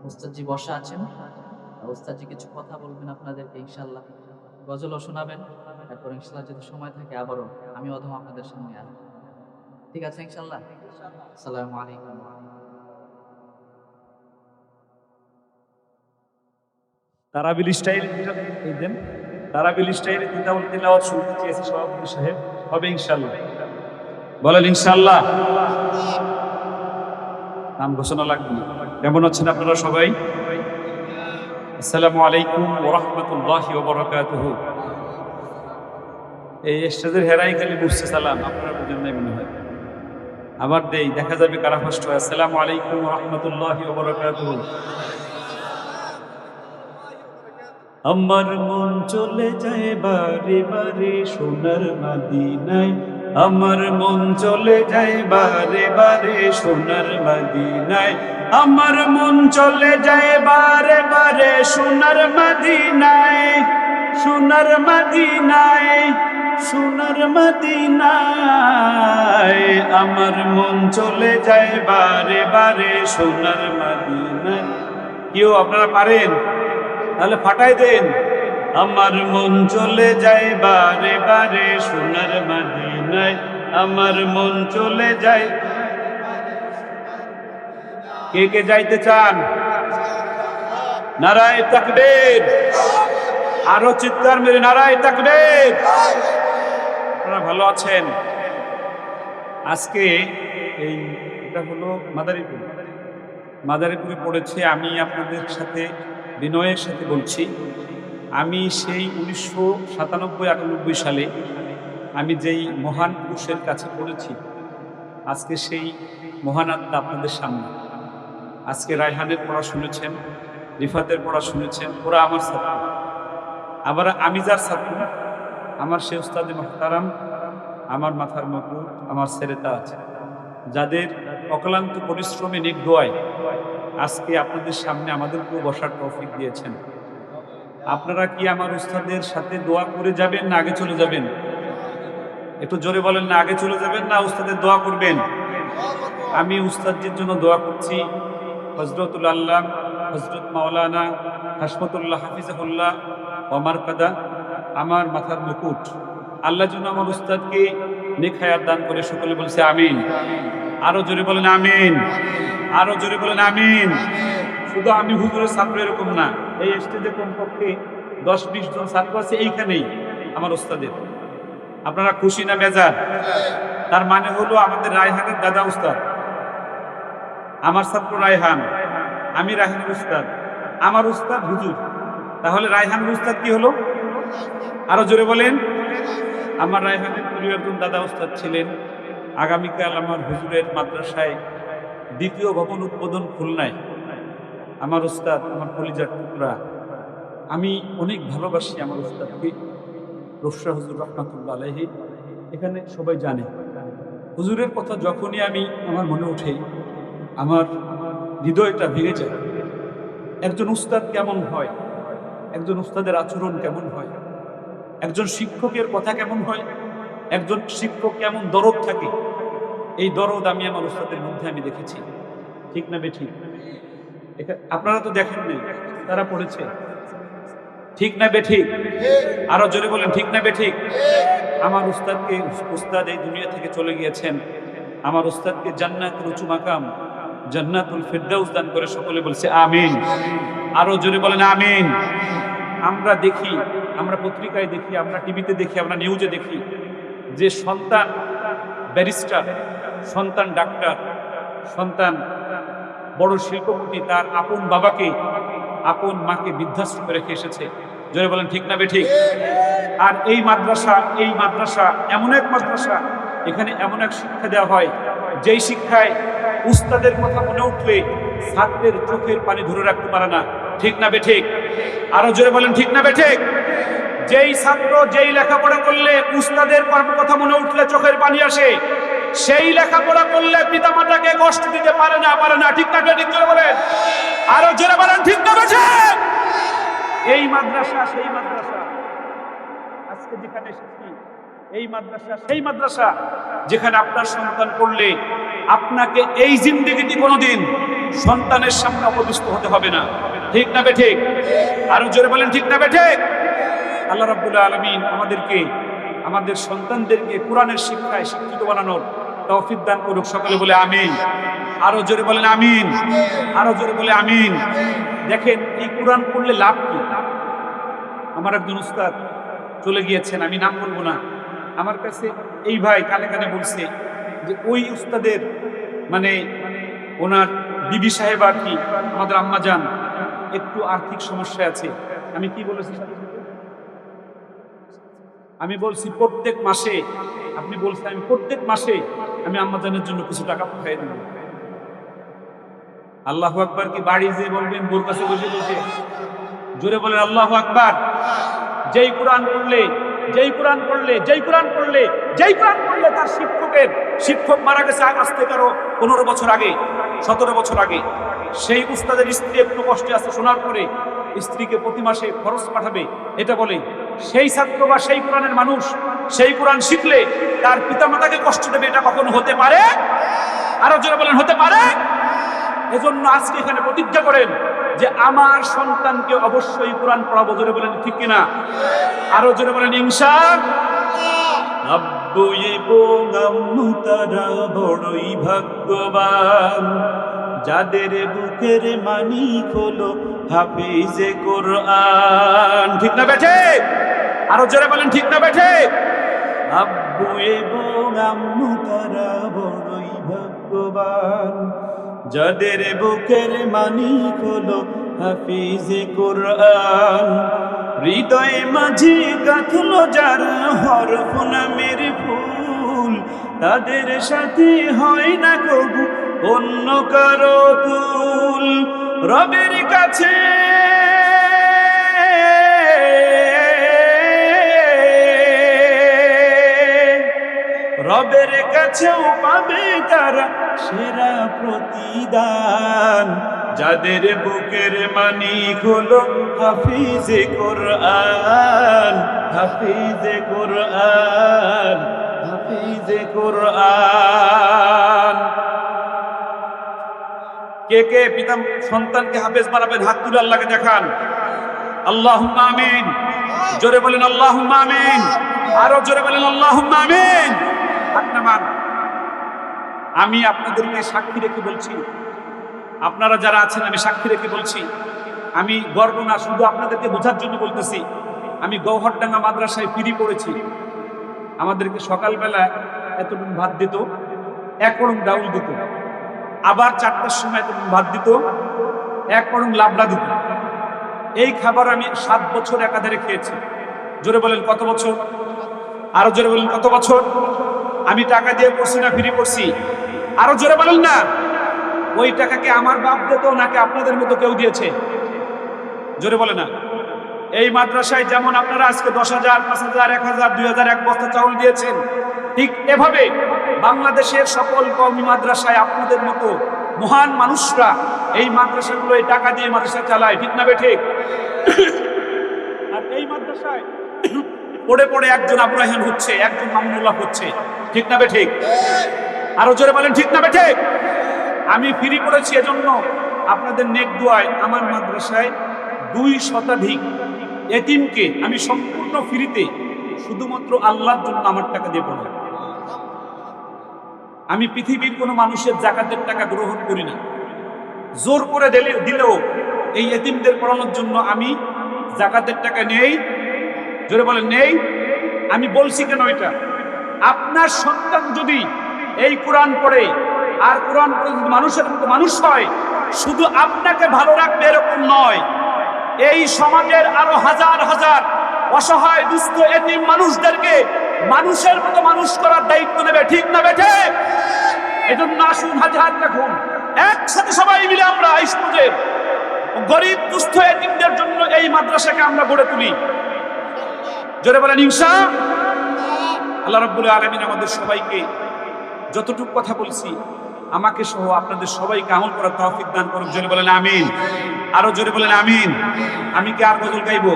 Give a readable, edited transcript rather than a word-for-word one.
উস্তাদজি বসা আছেন। উস্তাদজি কিছু কথা বলবেন আপনাদেরকে ইনশাআল্লাহ। গজলও শোনাবেন। তারপর ইনশাআল্লাহ যদি সময় থাকে আবারও আমি অধম আপনাদের সামনে আসবো। ঠিক আছে ইনশাআল্লাহ? আসসালামু আলাইকুম। তারাবিল স্টাইলে এই দেন, তারাবিল স্টাইলে কিতাবুল তিলাওয়াত শুনতে চেয়েছে সভাপতি সাহেব, হবে ইনশাআল্লাহ। বলেন ইনশাআল্লাহ। নাম ঘোষণা লাগবে না। কেমন আছেন আপনারা সবাই? আসসালামু আলাইকুম ওয়া রাহমাতুল্লাহি ওয়া বারাকাতুহু। এই স্টেজের হেরাই খালি বুঝছে সালাম, আপনারা বুঝেন নাই মনে হয়। আবার দেই, দেখা যাবে কারা ফার্স্ট হয়। আসসালামু আলাইকুম ওয়া রাহমাতুল্লাহি ওয়া বারাকাতুহু। আমার মন চলে যায় বারে বারে সোনার মদিনায়, আমার মন চলে যায় বারে বারে সোনার মদিনায়, আমার মন চলে যায় বারে বারে সোনার মদিনায়, সোনার মদিনায়, সোনার মদিনায়, আমার মন চলে যায় বারে বারে সোনার মদিনায়। কেউ আপনারা পারেন? তাহলে ফাটাই দেন। আমার মন চলে যায় বারে বারে সোনার মদিনায়, আমার মন চলে যায়। কে কে যাইতে চান? নারায়ে তাকবীর। আরো চিৎকার মেরে নারায়ে তাকবীর। আপনারা ভালো আছেন? আজকে এটা হলো মাদারীপুর, মাদারীপুরে পড়েছে। আমি আপনাদের সাথে বিনয়ের সাথে বলছি, আমি সেই 1997-98 সালে আমি যেই মহান পুরুষের কাছে পড়েছি, আজকে সেই মহান আত্মা আপনাদের সামনে। আজকে রায়হানের পড়া শুনেছেন, রিফাতের পড়া শুনেছেন, ওরা আমার ছাত্র। আবার আমি যার ছাত্র, আমার সে উস্তাদে মুহতারাম, আমার মাথার মুকুট, আমার ছেলেটা আছে, যাদের অক্লান্ত পরিশ্রমে নিগ্রহে আজকে আপনাদের সামনে আমাদেরকেও বসার তৌফিক দিয়েছেন। আপনারা কি আমার উস্তাদের সাথে দোয়া করে যাবেন না আগে চলে যাবেন? একটু জোরে বলেন না, আগে চলে যাবেন না উস্তাদের দোয়া করবেন? আমি উস্তাদজির জন্য দোয়া করছি। হযরতুল আল্লাহ হযরত মাওলানা হাশমতুল্লাহ হাফিজাহুল্লাহ ওয়া মারকাদা, আমার মাথার মুকুট, আল্লাহ যেন আমার উস্তাদকে নেক হায়াত দান করে। সকলে বলছে আমিন। আরো জোরে বলেন আমিন। আরো জোরে বলেন আমিন। শুধু আমি হুজুরের ছাত্র এরকম না, এই স্টেজে কমপক্ষে 10-20 জন ছাত্র আছে এইখানেই আমার উস্তাদের। আপনারা খুশি না বেজার? তার মানে হলো আমাদের রায়হানের দাদা উস্তাদ, আমার ছাত্র রায়হান, আমি রায়হানের উস্তাদ, আমার উস্তাদ হুজুর। তাহলে রায়হানের উস্তাদ কি হলো? আরো জোরে বলেন। আমার রায়হানের প্রিয় একজন দাদা উস্তাদ ছিলেন। আগামীকাল আমার হুজুরের মাদ্রাসায় দ্বিতীয় ভবন উদ্বোধন খুলনায়। আমার উস্তাদ, আমার কলিজার টুকরা, আমি অনেক ভালোবাসি আমার উস্তাদকে, রফসা হুজুর রহমাতুল্লাহ আলাইহি। এখানে সবাই জানে হুজুরের কথা যখনই আমার মনে ওঠে আমার হৃদয়টা ভেঙে যায়। একজন উস্তাদ কেমন হয়, একজন উস্তাদের আচরণ কেমন হয়, একজন শিক্ষকের কথা কেমন হয়, একজন শিক্ষক কেমন দরদ থাকে, এই দরদ আমি আমার উস্তাদের মধ্যে আমি দেখেছি। ঠিক না বেঠিক? আপনারা তো দেখেন নাই, তারা পড়েছে। ঠিক না বেঠিক? আরো জোরে বলেন ঠিক না বেঠিক? আমার উস্তাদকে, উস্তাদ এই দুনিয়া থেকে চলে গিয়েছেন, আমার উস্তাদকে জান্নাতুল উঁচু মাকাম, জান্নাতুল ফিরদাউস দান করে। সকলে বলছে আমিন। আরো জোরে বলেন আমিন। আমরা দেখি, আমরা পত্রিকায় দেখি, আমরা টিভিতে দেখি, আমরা নিউজে দেখি যে সন্তান ব্যারিস্টার, সন্তান ডাক্তার, সন্তান বড় শিল্পপতি, তার আপন বাবাকে, আপন মাকে বৃদ্ধাশ্রমে রেখে এসেছে। জোরে বলেন ঠিক না বেঠিক? আর এই মাদ্রাসা এমন এক মাদ্রাসা, এখানে এমন এক শিক্ষা দেওয়া হয় যেই শিক্ষায় উস্তাদের কথা মনে উঠলে ছাত্রের চোখের পানি ধরে রাখতে পারে না। ঠিক না বেঠিক? আরো জোরে বলেন ঠিক না বেঠিক? যেই ছাত্র যেই লেখাপড়া করলে উস্তাদের কথা মনে উঠলে চোখের পানি আসে, সেই লেখাপড়া করলে পিতামাতাকে কষ্ট দিতে পারে না। ঠিক না বেঠিক? জোরে বলেন। আরো জোরে বলেন ঠিক না বেঠিক? এই মাদ্রাসা সেই মাদ্রাসা, আজকে যেখানে এসেছি এই মাদ্রাসা সেই মাদ্রাসা যেখানে আপনার সন্তান পড়লে আপনাকে এই জিন্দেগিতে কোনোদিন সন্তানের সামনে অপদস্থ হতে হবে না। ঠিক না বেঠিক? আরো জোরে বলেন ঠিক না বেঠিক? আল্লাহ রাব্বুল আলামিন আমাদেরকে, আমাদের সন্তানদেরকে কোরআনের শিক্ষায় শিক্ষিত বানানোর তৌফিক দান করুক। সকলে বলে আমিন। আরো জোরে বলেন আমিন। আরো জোরে বলে আমিন। দেখেন, এই কোরআন পড়লে লাভ কি? আমার একজন উস্তাদ চলে গিয়েছেন, আমি নাম বলবো না, আমার কাছে এই ভাই কানে কানে বলছে যে ওই উস্তাদের মানে ওনার বিবি সাহেব আর কি, আমাদের আম্মা জান একটু আর্থিক সমস্যা আছে। আমি কি বলেছি সাথে সাথে? আমি বলছি প্রত্যেক মাসে, আপনি বলছেন আমি প্রত্যেক মাসে আমি আম্মাজানের জন্য কিছু টাকা পাঠিয়ে দেব। আল্লাহু আকবার কি বাড়ি যে বলবেন বোর কাছে বসে বসে? জোরে বলেন আল্লাহু আকবার। যেই কোরআন পড়লে, যেই কোরআন পড়লে, যেই কোরআন পড়লে, যেই কোরআন পড়লে তার শিক্ষক মারা গেছে আজ থেকে আরো 15 বছর আগে, 17 বছর আগে, সেই উস্তাদের স্ত্রী একটু কষ্টে আছে, শোনার পরে স্ত্রীকে প্রতি মাসে খরচ পাঠাবে, এটা বলে সেই ছাত্র বা সেই কোরআনের মানুষ সেই কোরআন শিখলে তার পিতামাতাকে কষ্ট দেবে, এটা কখনো হতে পারে? আরো জোরে বলেন হতে পারে? এজন্য আজকে এখানে প্রতিজ্ঞা করেন যে আমার সন্তানকে অবশ্যই কোরআন পড়াবো। জোরে বলেন ঠিক কিনা? আরো জোরে বলেন ইনশাআল্লাহ। আব্বু এবং আম্মু তারা বড়ই ভাগ্যবান, যাদের বুকের মানিক হলো হাফিজে কোরআন। ঠিক না বেঠে? আরো জোরে বলেন ঠিক না বেঠে? আব্বু এবং আম্মু তারা বড়ই ভাগ্যবান, যাদের বুকের মানিক হলো হাফিজে কোরআন। হৃদয়ে মাঝে গাঁথলো যারা হরফ নামের ফুল, তাদের সাথে হয় না কবু অন্য কারো তুল। রবের কাছে রবের কাছেও পাবে তারা সেরা প্রতিদান, যাদের বুকের মানিক হলো হাফিজে কোরআন, হাফিজে কোরআন, হাফিজে কোরআন। কে কে পিতা সন্তানকে হাফেজ বানাবেন? হাত তুলে আল্লাহকে দেখান। আল্লাহুম্মা আমিন। জোরে বলেন আল্লাহুম্মা আমিন। আরো জোরে বলেন আল্লাহুম্মা আমিন। আমি আপনাদেরকে সাক্ষী রেখে বলছি, আপনারা যারা আছেন আমি সাক্ষী রেখে বলছি, আমি গর্ব না, শুধু আপনাদেরকে বোঝার জন্য বলতেছি। আমি গৌহরডাঙ্গা মাদ্রাসায় ফিরি পড়েছি। আমাদেরকে সকালবেলা এতটুকু ভাত দিত, 1 করং ডাউল দিত, আবার 4টার সময় এতটুকু ভাত দিত, 1 করং লাবড়া দিত। এই খাবার আমি 7 বছর একাধারে খেয়েছি। জোরে বলেন কত বছর? আরো জোরে বলেন কত বছর? আমি টাকা দিয়ে পড়ছি না ফ্রি পড়ছি? আরো জোরে বলেন না। ওই টাকাকে আমার বাপ দিত নাকি আপনাদের মতো কেউ দিয়েছে? জোরে বলে না। এই মাদ্রাসায় যেমন আপনারা আজকে 10,000, 5,000, 1,000, 2,000 এক বস্তা চাউল দিয়েছেন, ঠিক এভাবে বাংলাদেশের সকল কওমি মাদ্রাসায় আপনাদের মতো মহান মানুষরা এই মাদ্রাসাগুলো এই টাকা দিয়ে মাদ্রাসা চালায়। ঠিক না বেঠিক? আর এই মাদ্রাসায় পড়ে পড়ে একজন আবু রায়হান হচ্ছে, একজন মামুনুল্লাহ হচ্ছে। ঠিক না বেঠিক? আরো জোরে বলেন ঠিক না বেঠিক? আমি ফ্রি পড়েছি, এজন্য আপনাদের নেক দোয়ায় আমার মাদ্রাসায় 2 শতাধিক এতিমকে আমি সম্পূর্ণ ফ্রিতে শুধুমাত্র আল্লাহর জন্য আমার টাকা দিয়ে পড়াই। আমি পৃথিবীর কোনো মানুষের যাকাতের টাকা গ্রহণ করি না। জোর করে দিলেও এই এতিমদের পড়ানোর জন্য আমি যাকাতের টাকা নেই। জোরে বলেন নেই। আমি বলছি কেন এটা? আপনার সন্তান যদি এই কোরআন পড়ে আর কোরআন পড়ে যদি মানুষের মতো মানুষ হয়, শুধু আপনাকে ভালো রাখবে এরকম নয়, এই সমাজের আরো হাজার হাজার অসহায় দুস্থ এতিম মানুষদেরকে মানুষের মতো মানুষ করার দায়িত্ব নেবে। ঠিক না বেঠে? এজন্য আসুন, হাতে হাত রাখুন, একসাথে সবাই মিলে আমরা এই সমাজের গরিব দুস্থ এতিমদের জন্য এই মাদ্রাসাকে আমরা গড়ে তুলি। জোরে বলেন ইনশাআল্লাহ। আল্লাহ রাব্বুল আলামিন আমাদের সবাইকে যতটুকু কথা বলছি, আমাকে সহ আপনাদের সবাইকে আমল করার তৌফিক দান করুন। জোরে বলেন আমিন। আরো জোরে বলেন আমিন। আমি কি আর গজল গাইবো?